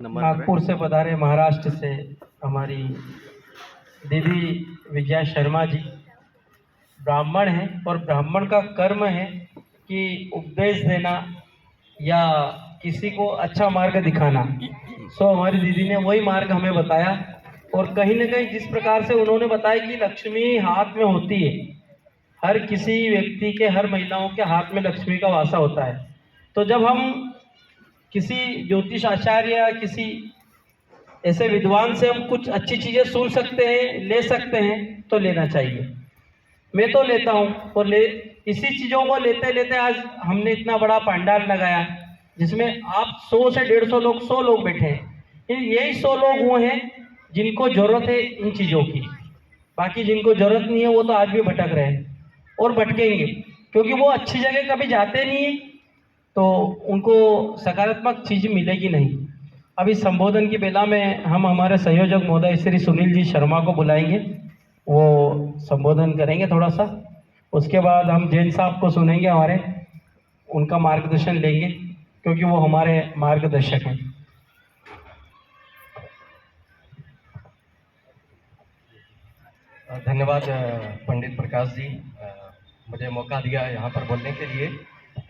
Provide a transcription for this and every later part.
नागपुर से पधारे, महाराष्ट्र से हमारी दीदी विजया शर्मा जी ब्राह्मण हैं और ब्राह्मण का कर्म है कि उपदेश देना या किसी को अच्छा मार्ग दिखाना। सो हमारी दीदी ने वही मार्ग हमें बताया और कहीं ना कहीं जिस प्रकार से उन्होंने बताया कि लक्ष्मी हाथ में होती है, हर किसी व्यक्ति के, हर महिलाओं के हाथ में लक्ष्मी का वासा होता है। तो जब हम किसी ज्योतिष आचार्य या किसी ऐसे विद्वान से हम कुछ अच्छी चीजें सुन सकते हैं, ले सकते हैं, तो लेना चाहिए। मैं तो लेता हूँ और ले इसी चीजों को लेते लेते आज हमने इतना बड़ा पंडाल लगाया जिसमें आप 100 से 150 लोग, 100 लोग बैठे हैं। यही 100 लोग वो हैं जिनको जरूरत है इन चीजों की। बाकी जिनको जरूरत नहीं है वो तो आज भी भटक रहे हैं और भटकेंगे, क्योंकि वो अच्छी जगह कभी जाते नहीं है, तो उनको सकारात्मक चीज मिलेगी नहीं। अभी संबोधन की बेला में हम हमारे संयोजक महोदय श्री सुनील जी शर्मा को बुलाएंगे, वो संबोधन करेंगे थोड़ा सा। उसके बाद हम जैन साहब को सुनेंगे, हमारे उनका मार्गदर्शन लेंगे क्योंकि वो हमारे मार्गदर्शक हैं। धन्यवाद पंडित प्रकाश जी, मुझे मौका दिया यहाँ पर बोलने के लिए।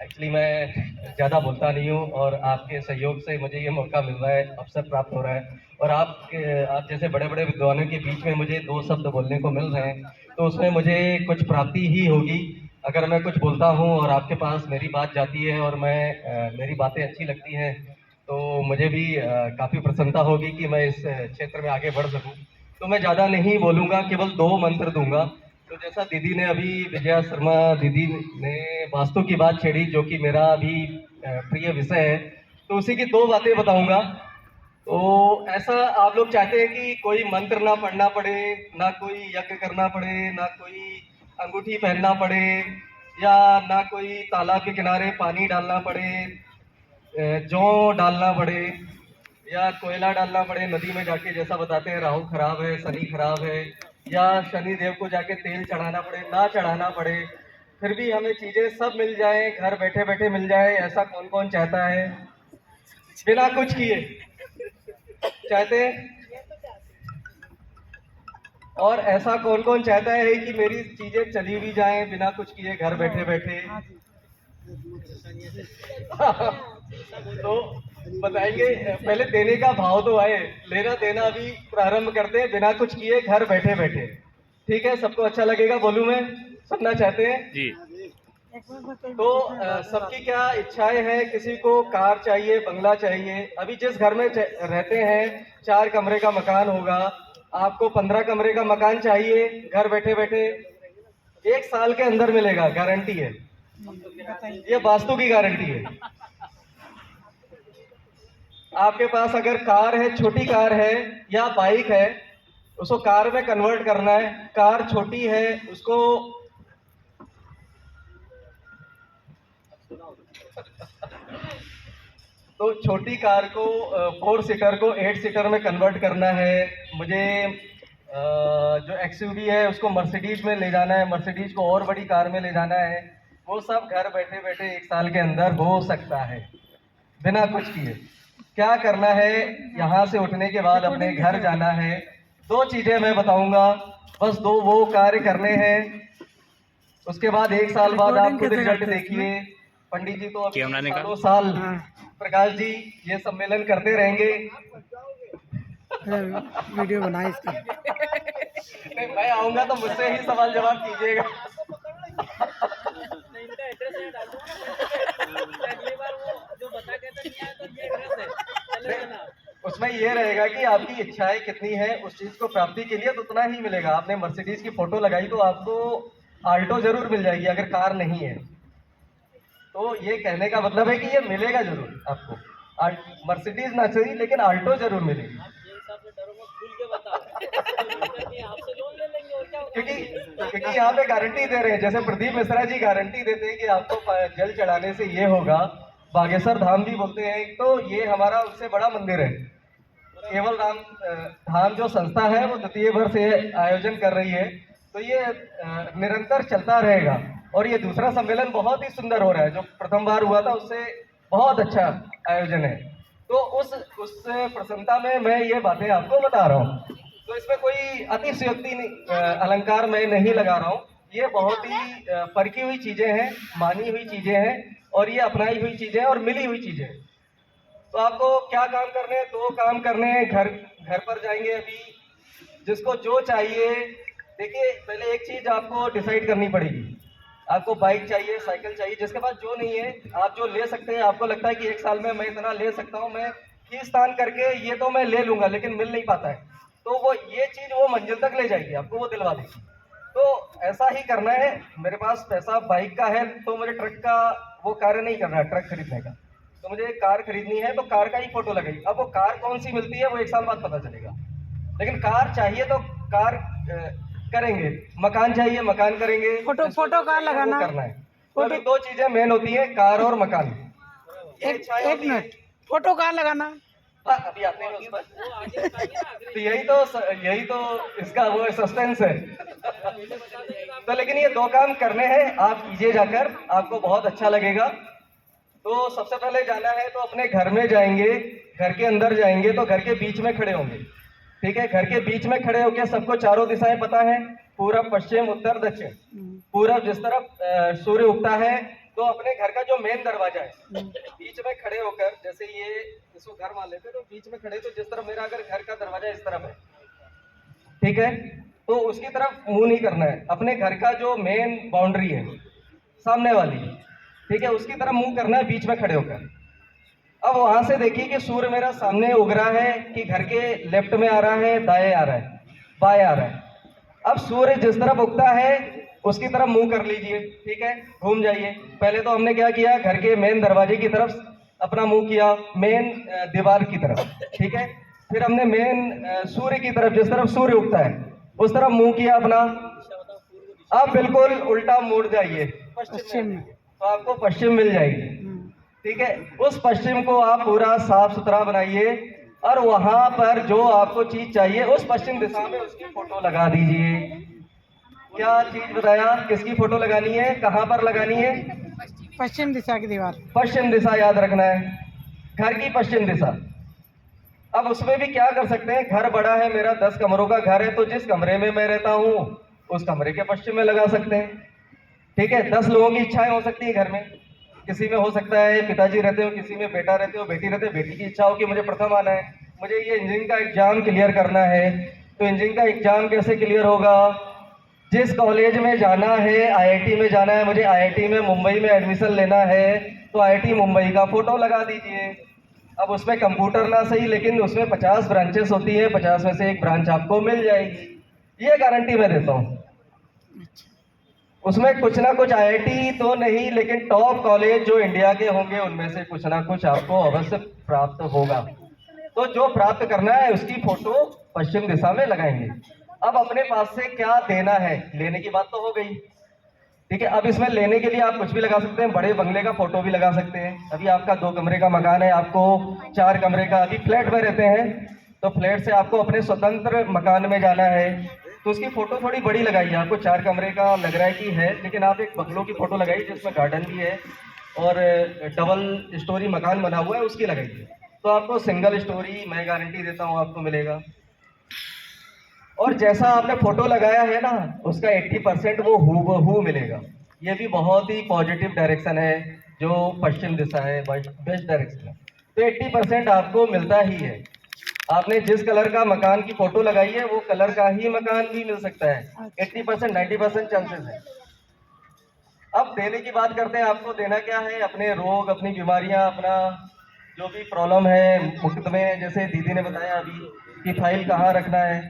एक्चुअली मैं ज़्यादा बोलता नहीं हूँ और आपके सहयोग से मुझे ये मौका मिल रहा है, अवसर प्राप्त हो रहा है। और आप जैसे बड़े बड़े विद्वानों के बीच में मुझे 2 शब्द बोलने को मिल रहे हैं, तो उसमें मुझे कुछ प्राप्ति ही होगी। अगर मैं कुछ बोलता हूँ और आपके पास मेरी बात जाती है और मेरी बातें अच्छी लगती हैं, तो मुझे भी काफ़ी प्रसन्नता होगी कि मैं इस क्षेत्र में आगे बढ़ सकूँ। तो मैं ज़्यादा नहीं बोलूँगा, केवल 2 मंत्र दूंगा। तो जैसा दीदी ने अभी, विजया शर्मा दीदी ने वास्तु की बात छेड़ी, जो कि मेरा अभी प्रिय विषय है, तो उसी की 2 बातें बताऊंगा। तो ऐसा आप लोग चाहते हैं कि कोई मंत्र ना पढ़ना पड़े, ना कोई यज्ञ करना पड़े, ना कोई अंगूठी पहनना पड़े, या ना कोई तालाब के किनारे पानी डालना पड़े, जौ डालना पड़े, या कोयला डालना पड़े नदी में जाके, जैसा बताते हैं राहु खराब है, शनि खराब है, या शनि देव को जाके तेल चढ़ाना पड़े, ना चढ़ाना पड़े, फिर भी हमें चीजें सब मिल जाए, घर बैठे बैठे मिल जाए, ऐसा कौन कौन चाहता है? बिना कुछ किए चाहते हैं? और ऐसा कौन कौन चाहता है कि मेरी चीजें चली भी जाएं बिना कुछ किए, घर बैठे बैठे? तो बताएंगे, पहले देने का भाव तो आए, लेना देना अभी प्रारंभ करते हैं बिना कुछ किए, घर बैठे बैठे। ठीक है, सबको अच्छा लगेगा? बोलूं मैं? सुनना चाहते हैं जी? तो सबकी क्या इच्छाएं हैं? किसी को कार चाहिए, बंगला चाहिए। अभी जिस घर में रहते हैं 4 कमरे का मकान होगा, आपको 15 कमरे का मकान चाहिए, घर बैठे बैठे 1 साल के अंदर मिलेगा, गारंटी है। ये वास्तु की गारंटी है। आपके पास अगर कार है, छोटी कार है या बाइक है, उसको कार में कन्वर्ट करना है। कार छोटी है, उसको तो छोटी कार को 4 सीटर को 8 सीटर में कन्वर्ट करना है। मुझे जो एक्सयूवी है उसको मर्सिडीज में ले जाना है, मर्सिडीज को और बड़ी कार में ले जाना है। वो सब घर बैठे बैठे 1 साल के अंदर हो सकता है, बिना कुछ किए। क्या करना है? यहाँ से उठने के बाद अपने घर जाना है। 2 चीजें मैं बताऊंगा, बस 2 वो कार्य करने हैं। उसके बाद 1 साल बाद आप खुद रिजल्ट देखिए। पंडित जी तो अभी सालों साल, प्रकाश जी ये सम्मेलन करते रहेंगे। वीडियो बनाए इसका। नहीं, मैं आऊंगा तो मुझसे ही सवाल जवाब कीजिएगा। उसमें ये रहेगा कि आपकी इच्छाएं कितनी है, उस चीज को प्राप्ति के लिए तो उतना ही मिलेगा। आपने मर्सिडीज की फोटो लगाई तो आपको आल्टो जरूर मिल जाएगी, अगर कार नहीं है तो। ये कहने का मतलब है कि ये मिलेगा जरूर आपको। मर्सिडीज ना सही, लेकिन आल्टो जरूर मिलेगी। क्योंकि यहाँ पे गारंटी दे रहे हैं, जैसे प्रदीप मिश्रा जी गारंटी देते हैं कि आपको जल चढ़ाने से ये होगा। बागेश्वर धाम भी बोलते हैं, तो ये हमारा उससे बड़ा मंदिर है। केवल राम धाम जो संस्था है वो द्वितीय वर्ष से आयोजन कर रही है, तो ये निरंतर चलता रहेगा। और ये दूसरा सम्मेलन बहुत ही सुंदर हो रहा है, जो प्रथम बार हुआ था उससे बहुत अच्छा आयोजन है। तो उस प्रसन्नता में मैं ये बातें आपको बता रहा हूँ। तो इसमें कोई अतिशयोक्ति अलंकार मैं नहीं लगा रहा हूँ। ये बहुत ही परखी हुई चीजें हैं, मानी हुई चीजें हैं, और ये अपनाई हुई चीजें हैं और मिली हुई चीजें हैं। तो आपको क्या काम करने हैं? 2 काम करने हैं। घर पर जाएंगे अभी, जिसको जो चाहिए। देखिए, पहले एक चीज आपको डिसाइड करनी पड़ेगी। आपको बाइक चाहिए, साइकिल चाहिए, जिसके पास जो नहीं है, आप जो ले सकते हैं, आपको लगता है कि 1 साल में मैं इतना ले सकता हूँ, मैं खींचतान करके ये तो मैं ले लूंगा, लेकिन मिल नहीं पाता है, तो वो ये चीज वो मंजिल तक ले जाएगी, आपको वो दिलवा देगी। तो ऐसा ही करना है। मेरे पास पैसा बाइक का है, तो मुझे ट्रक का वो कार्य नहीं करना है, ट्रक खरीदने का। तो मुझे एक कार खरीदनी है, तो कार का ही फोटो लगेगी। अब वो कार कौन सी मिलती है वो 1 साल बाद पता चलेगा, लेकिन कार चाहिए तो कार करेंगे। मकान चाहिए, मकान करेंगे। फोटो कार लगाना करना है। तो अभी 2 चीजें मेन होती हैं, कार और मकान। एक मिनट, फोटो कार लगाना। हाँ, अभी आते हैं उस पर। तो यही तो इसका वो सस्पेंस है। तो लेकिन ये 2 काम करने हैं, आप कीजिए जाकर, आपको बहुत अच्छा लगेगा। तो सबसे पहले जाना है तो अपने घर में जाएंगे, घर के अंदर जाएंगे तो घर के बीच में खड़े होंगे। ठीक है, घर के बीच में खड़े होकर सबको चारों दिशाएं पता है, पूरब, पश्चिम, उत्तर, दक्षिण। पूरब जिस तरफ सूर्य उगता है, तो अपने घर का जो मेन दरवाजा है, बीच में खड़े होकर, जैसे ये इसको घर मान लेते हैं, तो बीच में खड़े, तो जिस तरफ मेरा अगर घर का दरवाजा इस तरफ है, ठीक है, तो उसकी तरफ मुंह नहीं करना है। अपने घर का जो मेन बाउंड्री है सामने वाली, ठीक है, उसकी तरफ मुंह करना है, बीच में खड़े होकर। अब वहां से देखिए कि सूर्य मेरा सामने उग रहा है कि घर के लेफ्ट में आ रहा है, दाएं आ रहा है, बाएं आ रहा है। अब सूर्य जिस तरफ उगता है उसकी तरफ मुंह कर लीजिए। ठीक है, घूम जाइए। पहले तो हमने क्या किया, घर के मेन दरवाजे की तरफ अपना मुंह किया, मेन दीवार की तरफ। ठीक है, फिर हमने मेन सूर्य की तरफ, जिस तरफ सूर्य उगता है उस तरफ मुंह किया अपना। अब बिल्कुल उल्टा मुड़ जाइए पश्चिम में, तो आपको पश्चिम मिल जाएगी। ठीक है, उस पश्चिम को आप पूरा साफ सुथरा बनाइए, और वहां पर जो आपको चीज चाहिए उस पश्चिम दिशा में उसकी फोटो लगा दीजिए। क्या चीज बताया, किसकी फोटो लगानी है, कहां पर लगानी है? पश्चिम दिशा की दीवार। पश्चिम दिशा याद रखना है, घर की पश्चिम दिशा। अब उसमें भी क्या कर सकते हैं, घर बड़ा है, मेरा 10 कमरों का घर है, तो जिस कमरे में मैं रहता हूँ उस कमरे के पश्चिम में लगा सकते हैं। ठीक है, 10 लोगों की इच्छाएं हो सकती है घर में। किसी में हो सकता है पिताजी रहते हो, किसी में बेटा रहते हो, बेटी रहते हो, बेटी की इच्छा हो कि मुझे प्रथम आना है, मुझे ये इंजीनियरिंग का एग्जाम क्लियर करना है। तो इंजीनियरिंग का एग्जाम कैसे क्लियर होगा? जिस कॉलेज में जाना है, आईआईटी में जाना है, मुझे आईआईटी में मुंबई में एडमिशन लेना है, तो आईआईटी मुंबई का फोटो लगा दीजिए। अब उसमें कंप्यूटर ना सही, लेकिन उसमें 50 ब्रांचेस होती है, 50 में से एक ब्रांच आपको मिल जाएगी, ये गारंटी मैं देता हूँ। उसमें कुछ ना कुछ आईआईटी तो नहीं, लेकिन टॉप कॉलेज जो इंडिया के होंगे उनमें से कुछ ना कुछ आपको अवश्य प्राप्त होगा। तो जो प्राप्त करना है उसकी फोटो पश्चिम दिशा में लगाएंगे। अब अपने पास से क्या देना है, लेने की बात तो हो गई। ठीक है, अब इसमें लेने के लिए आप कुछ भी लगा सकते हैं, बड़े बंगले का फोटो भी लगा सकते हैं। अभी आपका 2 कमरे का मकान है, आपको 4 कमरे का, अभी फ्लैट में रहते हैं, तो फ्लैट से आपको अपने स्वतंत्र मकान में जाना है, तो उसकी फोटो थोड़ी बड़ी लगाइए। आपको 4 कमरे का लग रहा है कि है, लेकिन आप एक बंगलों की फोटो लगाइए जिसमें गार्डन भी है और डबल स्टोरी मकान बना हुआ है, उसकी लगाइए। तो आपको सिंगल स्टोरी मैं गारंटी देता हूँ आपको मिलेगा। और जैसा आपने फोटो लगाया है ना, उसका 80% वो हूबहू मिलेगा। ये भी बहुत ही पॉजिटिव डायरेक्शन है, जो पश्चिम दिशा है, बेस्ट डायरेक्शन है। तो 80% आपको मिलता ही है। आपने जिस कलर का मकान की फोटो लगाई है वो कलर का ही मकान भी मिल सकता है। 80% 90% चांसेस है। अब देने की बात करते हैं, आपको देना क्या है? अपने रोग, अपनी बीमारियां, अपना जो भी प्रॉब्लम है, मुकदमे, जैसे दीदी ने बताया अभी कि फाइल कहाँ रखना है,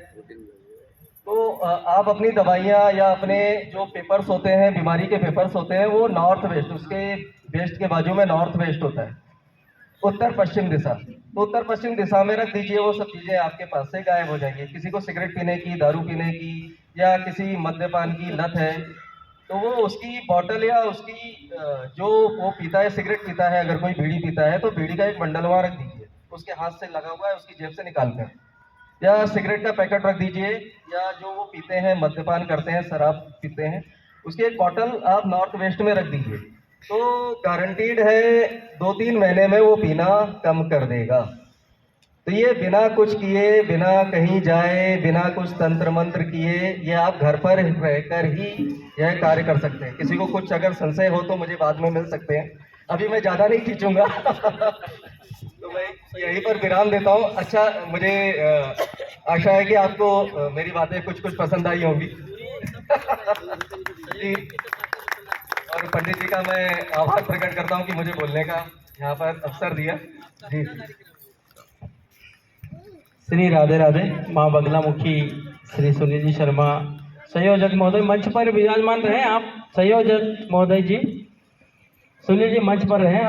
तो आप अपनी दवाइयाँ या अपने जो पेपर्स होते हैं, बीमारी के पेपर्स होते हैं, वो नॉर्थ वेस्ट, उसके वेस्ट के बाजू में नॉर्थ वेस्ट होता है, उत्तर पश्चिम दिशा। तो उत्तर पश्चिम दिशा में रख दीजिए, वो सब चीज़ें आपके पास से गायब हो जाएंगी। किसी को सिगरेट पीने की, दारू पीने की, या किसी मद्यपान की लत है, तो वो उसकी बॉटल या उसकी जो वो पीता है, सिगरेट पीता है, अगर कोई बीड़ी पीता है तो बीड़ी का एक बंडल वहाँ रख दीजिए, उसके हाथ से लगा हुआ है, उसकी जेब से निकाल कर। या सिगरेट का पैकेट रख दीजिए, या जो वो पीते हैं, मद्यपान करते हैं, शराब पीते हैं, उसकी एक बॉटल आप नॉर्थ वेस्ट में रख दीजिए। तो गारंटीड है 2-3 महीने में वो पीना कम कर देगा। तो ये बिना कुछ किए, बिना कहीं जाए, बिना कुछ तंत्र मंत्र किए, ये आप घर पर रहकर ही यह कार्य कर सकते हैं। किसी को कुछ अगर संशय हो तो मुझे बाद में मिल सकते हैं, अभी मैं ज़्यादा नहीं खींचूंगा। तो मैं यहीं पर विराम देता हूँ। अच्छा, मुझे आशा है कि आपको मेरी बातें कुछ कुछ पसंद आई होंगी। जी, और पंडित जी का मैं आभार प्रकट करता हूँ कि मुझे बोलने का यहाँ पर अवसर दिया। जी, श्री राधे राधे। माँ बगलामुखी श्री सुनील जी शर्मा संयोजक महोदय मंच पर विराजमान रहे। आप संयोजक महोदय जी, सुनील जी मंच पर रहे।